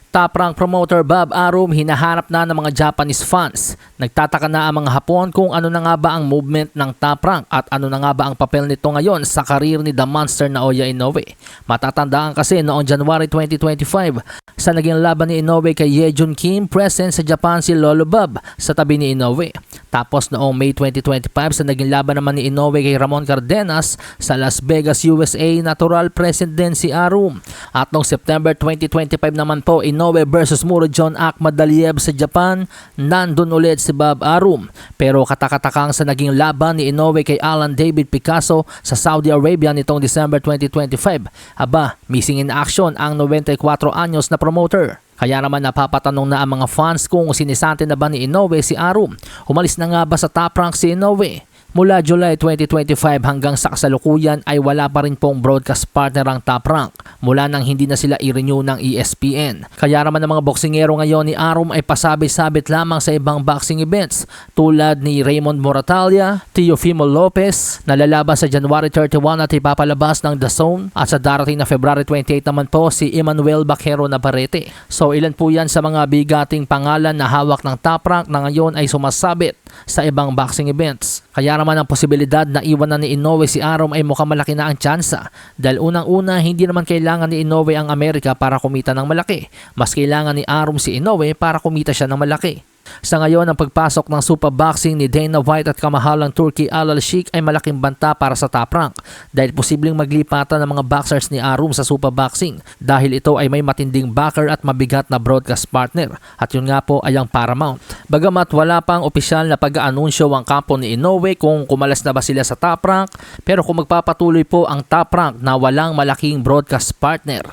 Top rank promoter Bob Arum hinahanap na ng mga Japanese fans. Nagtataka na ang mga Hapon kung ano na nga ba ang movement ng Top Rank at ano na nga ba ang papel nito ngayon sa karir ni The Monster Naoya Inoue. Matatandaan kasi noong January 2025 sa naging laban ni Inoue kay Yejun Kim, present sa Japan si Lolo Bob sa tabi ni Inoue. Tapos noong May 2025 sa naging laban naman ni Inoue kay Ramon Cardenas sa Las Vegas, USA, natural present din si Arum. At noong September 2025 naman po, Inoue versus Murodjon Akhmadaliev sa Japan, nandun ulit si Bob Arum. Pero katakatakang sa naging laban ni Inoue kay Alan David Picasso sa Saudi Arabia nitong December 2025, aba, missing in action ang 94 anyos na promoter. Kaya naman napapatanong na ang mga fans kung sinisante na ba ni Inoue si Arum. Umalis na nga ba sa Top Rank si Inoue? Mula July 2025 hanggang sa kasalukuyan ay wala pa rin pong broadcast partner ang Top Rank mula nang hindi na sila i-renew ng ESPN. Kaya naman ang mga boksingero ngayon ni Arum ay pasabit-sabit lamang sa ibang boxing events tulad ni Raymond Moratalia, Teofimo Lopez na lalaban sa January 31 at ipapalabas ng The Zone, at sa darating na February 28 naman po si Emmanuel Baquero Navarrete. So ilan po yan sa mga bigating pangalan na hawak ng Top Rank na ngayon ay sumasabit sa ibang boxing events. Kaya naman ang posibilidad na iwanan ni Inoue si Arum ay mukhang malaki na ang tsansa dahil unang-una hindi naman kailangan ni Inoue ang Amerika para kumita ng malaki. Mas kailangan ni Arum si Inoue para kumita siya ng malaki. Sa ngayon, ang pagpasok ng Super Boxing ni Dana White at kamahalang Turki Al Sheikh ay malaking banta para sa Top Rank dahil posibleng maglipatan ng mga boxers ni Arum sa Super Boxing dahil ito ay may matinding backer at mabigat na broadcast partner, at yun nga po ay ang Paramount. Bagamat wala pang opisyal na pag-aanunsyo ang kampo ni Inoue kung kumalas na ba sila sa Top Rank, pero kung magpapatuloy po ang Top Rank na walang malaking broadcast partner,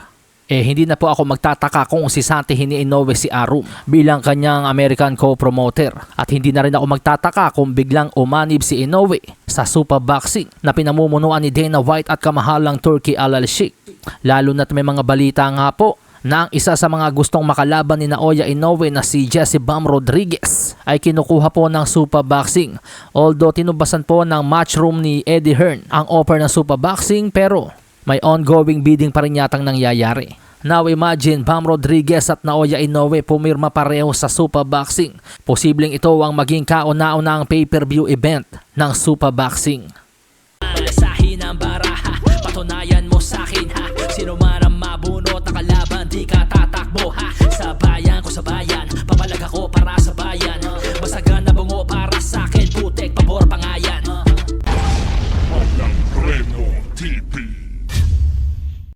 hindi na po ako magtataka kung sisantihin ni Inoue si Arum bilang kanyang American co-promoter. At hindi na rin ako magtataka kung biglang umanib si Inoue sa Super Boxing na pinamumunuan ni Dana White at kamahalang Turki Al Sheikh. Lalo na't may mga balita nga po na ang isa sa mga gustong makalaban ni Naoya Inoue na si Jesse Bam Rodriguez ay kinukuha po ng Super Boxing. Although tinubasan po ng Matchroom ni Eddie Hearn ang offer ng Super Boxing, pero may ongoing bidding pa rin yatang nangyayari. Now imagine Bam Rodriguez at Naoya Inoue pumirma pareho sa Super Boxing. Posibleng ito ang maging kauna-unahang pay-per-view event ng Super Boxing.